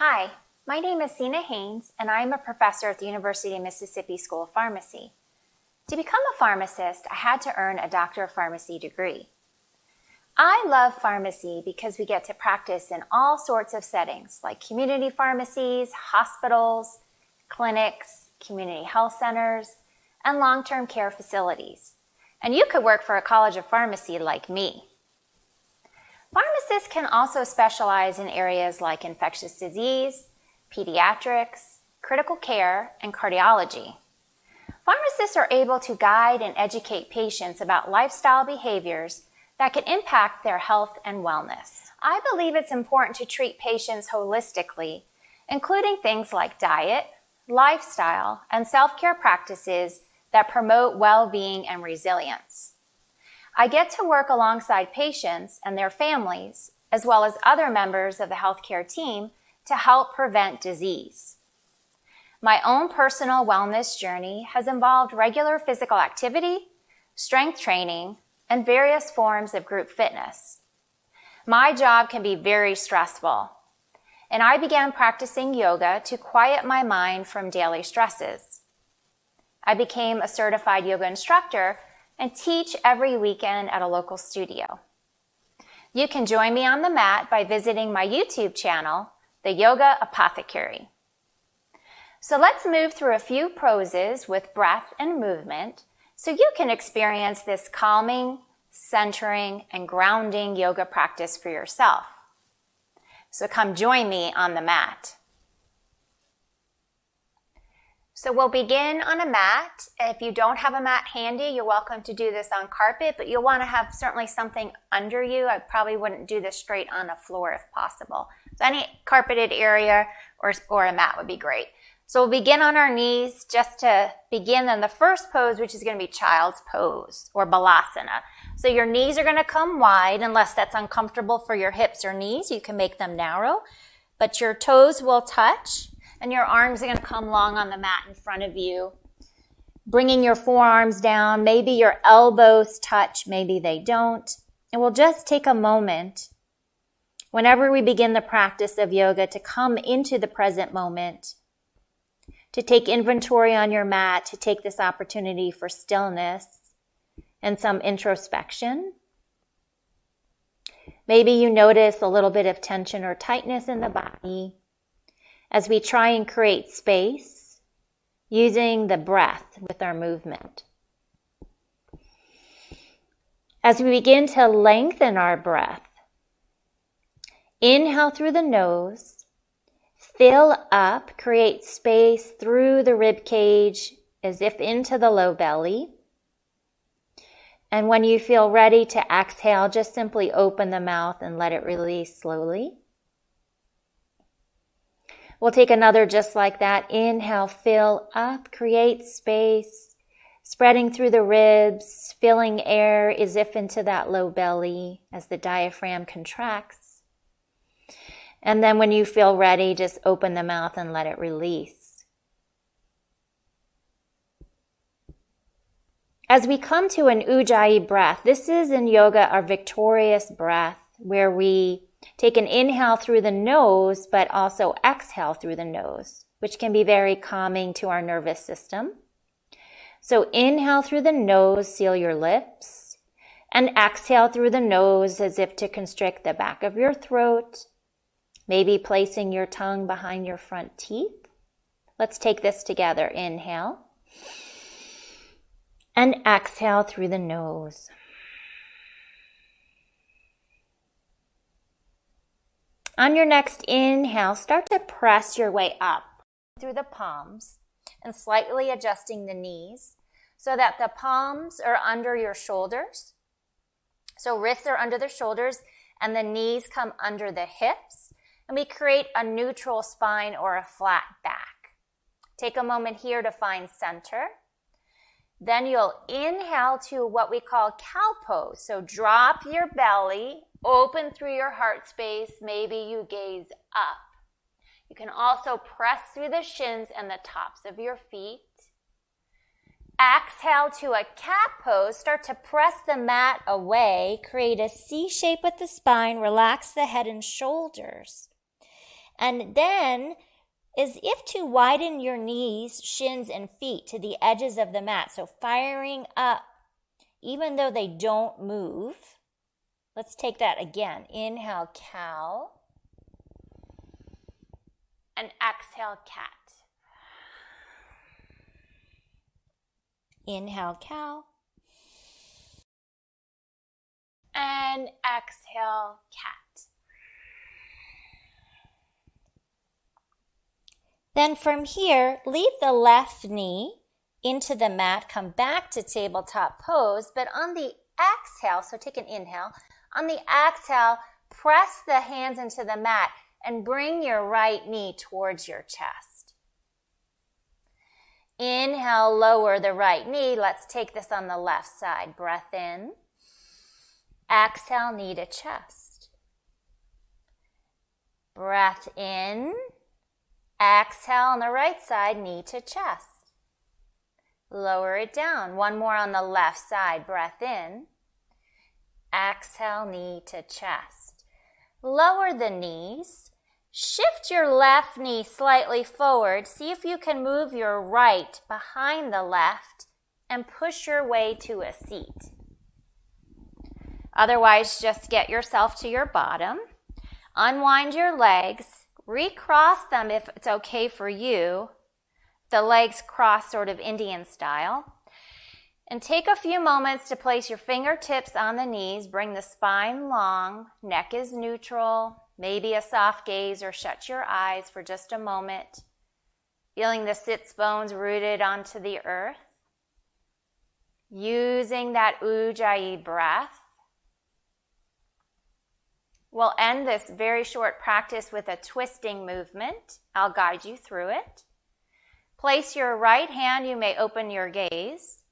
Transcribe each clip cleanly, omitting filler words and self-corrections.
Hi, my name is Seena Haines, and I am a professor at the University of Mississippi School of Pharmacy. To become a pharmacist, I had to earn a Doctor of Pharmacy degree. I love pharmacy because we get to practice in all sorts of settings, like community pharmacies, hospitals, clinics, community health centers, and long-term care facilities. And you could work for a college of pharmacy like me. Pharmacists can also specialize in areas like infectious disease, pediatrics, critical care, and cardiology. Pharmacists are able to guide and educate patients about lifestyle behaviors that can impact their health and wellness. I believe it's important to treat patients holistically, including things like diet, lifestyle, and self-care practices that promote well-being and resilience. I get to work alongside patients and their families, as well as other members of the healthcare team, to help prevent disease. My own personal wellness journey has involved regular physical activity, strength training, and various forms of group fitness. My job can be very stressful, and I began practicing yoga to quiet my mind from daily stresses. I became a certified yoga instructor and teach every weekend at a local studio. You can join me on the mat by visiting my YouTube channel, The Yoga Apothecary. So let's move through a few poses with breath and movement so you can experience this calming, centering, and grounding yoga practice for yourself. So come join me on the mat. So we'll begin on a mat. If you don't have a mat handy, you're welcome to do this on carpet, but you'll want to have certainly something under you. I probably wouldn't do this straight on a floor if possible. So any carpeted area or a mat would be great. So we'll begin on our knees just to begin in the first pose, which is going to be child's pose or balasana. So your knees are going to come wide unless that's uncomfortable for your hips or knees. You can make them narrow, but your toes will touch. And your arms are going to come long on the mat in front of you, bringing your forearms down. Maybe your elbows touch, maybe they don't. And we'll just take a moment whenever we begin the practice of yoga to come into the present moment, to take inventory on your mat, to take this opportunity for stillness and some introspection. Maybe you notice a little bit of tension or tightness in the body, as we try and create space using the breath with our movement. As we begin to lengthen our breath, inhale through the nose, fill up, create space through the rib cage as if into the low belly. And when you feel ready to exhale, just simply open the mouth and let it release slowly. We'll take another just like that. Inhale, fill up, create space, spreading through the ribs, filling air as if into that low belly as the diaphragm contracts. And then when you feel ready, just open the mouth and let it release. As we come to an Ujjayi breath, this is in yoga our victorious breath, where we take an inhale through the nose, but also exhale through the nose, which can be very calming to our nervous system. So inhale through the nose, seal your lips, and exhale through the nose as if to constrict the back of your throat, maybe placing your tongue behind your front teeth. Let's take this together. Inhale and exhale through the nose. On your next inhale, start to press your way up through the palms and slightly adjusting the knees so that the palms are under your shoulders. So wrists are under the shoulders and the knees come under the hips. And we create a neutral spine or a flat back. Take a moment here to find center. Then you'll inhale to what we call cow pose. So drop your belly, open through your heart space. Maybe you gaze up. You can also press through the shins and the tops of your feet. Exhale to a cat pose. Start to press the mat away. Create a C shape with the spine. Relax the head and shoulders. And then, as if to widen your knees, shins, and feet to the edges of the mat. So firing up, even though they don't move. Let's take that again. Inhale, cow. And exhale, cat. Inhale, cow. And exhale, cat. Then from here, leave the left knee into the mat, come back to tabletop pose, but on the exhale, so take an inhale, on the exhale, press the hands into the mat and bring your right knee towards your chest. Inhale, lower the right knee. Let's take this on the left side. Breath in. Exhale, knee to chest. Breath in. Exhale on the right side, knee to chest. Lower it down. One more on the left side. Breath in. Exhale, knee to chest. Lower the knees. Shift your left knee slightly forward. See if you can move your right behind the left and push your way to a seat. Otherwise, just get yourself to your bottom. Unwind your legs. Recross them if it's okay for you. The legs cross sort of Indian style. And take a few moments to place your fingertips on the knees. Bring the spine long. Neck is neutral. Maybe a soft gaze or shut your eyes for just a moment. Feeling the sits bones rooted onto the earth. Using that Ujjayi breath. We'll end this very short practice with a twisting movement. I'll guide you through it. Place your right hand, you may open your gaze,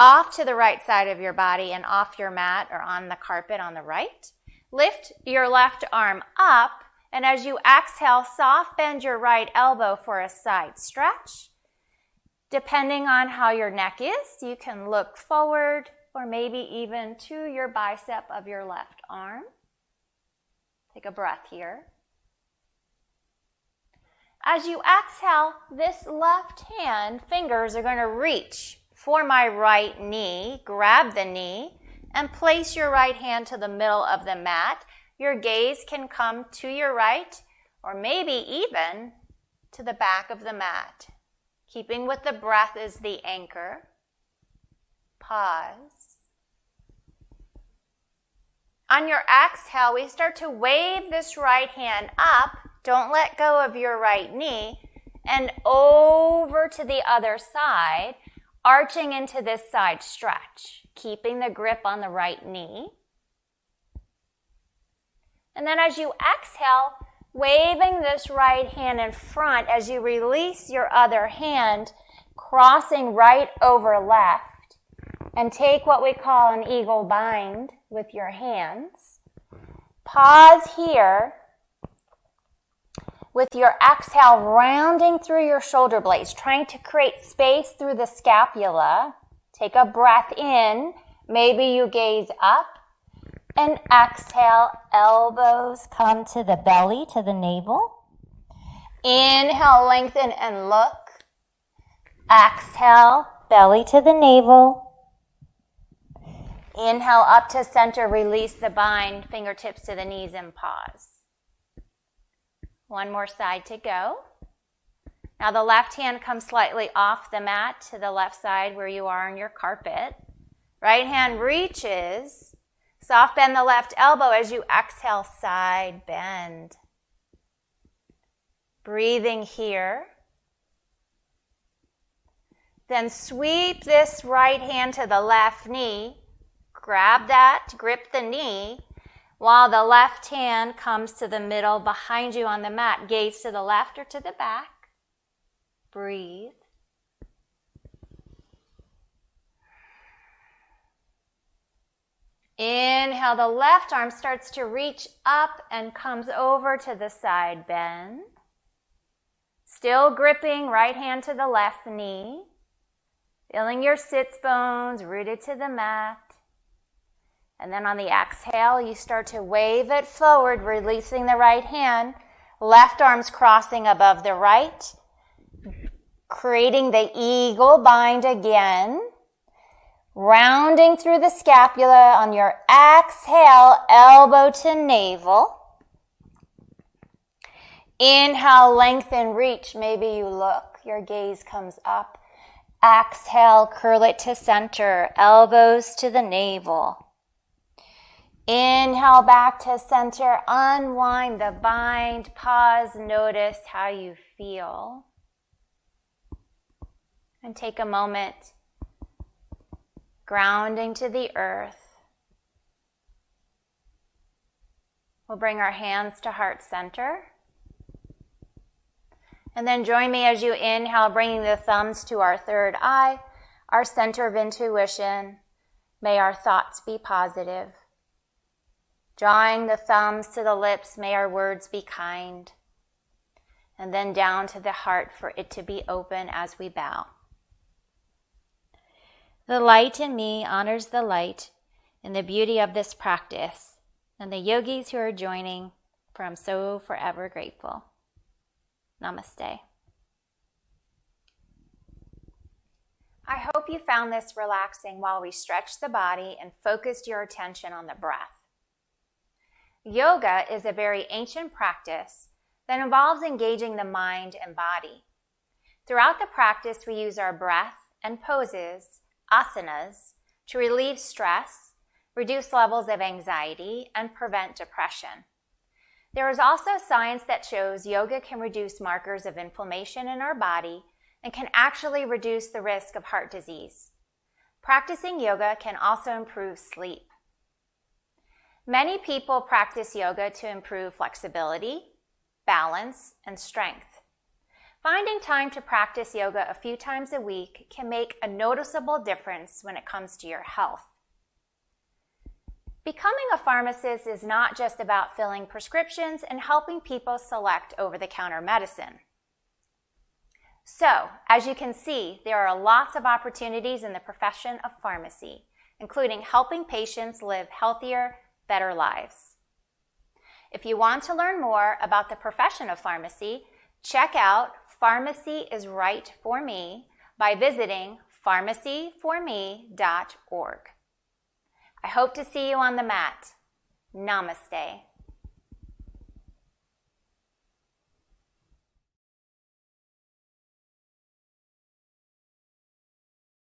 off to the right side of your body and off your mat or on the carpet on the right. Lift your left arm up, and as you exhale, soft bend your right elbow for a side stretch. Depending on how your neck is, you can look forward or maybe even to your bicep of your left arm. Take a breath here. As you exhale, this left hand, fingers are going to reach for my right knee. Grab the knee and place your right hand to the middle of the mat. Your gaze can come to your right or maybe even to the back of the mat. Keeping with the breath as the anchor. Pause. On your exhale, we start to wave this right hand up. Don't let go of your right knee. And over to the other side, arching into this side stretch. Keeping the grip on the right knee. And then as you exhale, waving this right hand in front as you release your other hand, crossing right over left. And take what we call an eagle bind with your hands. Pause here with your exhale rounding through your shoulder blades, trying to create space through the scapula. Take a breath in. Maybe you gaze up. And exhale, elbows come to the belly, to the navel. Inhale, lengthen and look. Exhale, belly to the navel. Inhale up to center, release the bind, fingertips to the knees and pause. One more side to go. Now the left hand comes slightly off the mat to the left side where you are on your carpet. Right hand reaches. Soft bend the left elbow as you exhale, side bend. Breathing here. Then sweep this right hand to the left knee. Grab that, grip the knee, while the left hand comes to the middle behind you on the mat. Gaze to the left or to the back. Breathe. Inhale, the left arm starts to reach up and comes over to the side bend. Still gripping, right hand to the left knee. Feeling your sits bones rooted to the mat. And then on the exhale, you start to wave it forward, releasing the right hand. Left arm's crossing above the right, creating the eagle bind again. Rounding through the scapula on your exhale, elbow to navel. Inhale, lengthen, reach. Maybe you look, your gaze comes up. Exhale, curl it to center, elbows to the navel. Inhale, back to center, unwind the bind, pause, notice how you feel. And take a moment, grounding to the earth. We'll bring our hands to heart center. And then join me as you inhale, bringing the thumbs to our third eye, our center of intuition. May our thoughts be positive. Drawing the thumbs to the lips, may our words be kind. And then down to the heart for it to be open as we bow. The light in me honors the light and the beauty of this practice and the yogis who are joining, for I'm so forever grateful. Namaste. I hope you found this relaxing while we stretched the body and focused your attention on the breath. Yoga is a very ancient practice that involves engaging the mind and body. Throughout the practice, we use our breath and poses, asanas, to relieve stress, reduce levels of anxiety, and prevent depression. There is also science that shows yoga can reduce markers of inflammation in our body and can actually reduce the risk of heart disease. Practicing yoga can also improve sleep. Many people practice yoga to improve flexibility, balance, and strength. Finding time to practice yoga a few times a week can make a noticeable difference when it comes to your health. Becoming a pharmacist is not just about filling prescriptions and helping people select over-the-counter medicine. So, as you can see, there are lots of opportunities in the profession of pharmacy, including helping patients live healthier, better lives. If you want to learn more about the profession of pharmacy, check out Pharmacy is Right for Me by visiting pharmacyforme.org. I hope to see you on the mat. Namaste.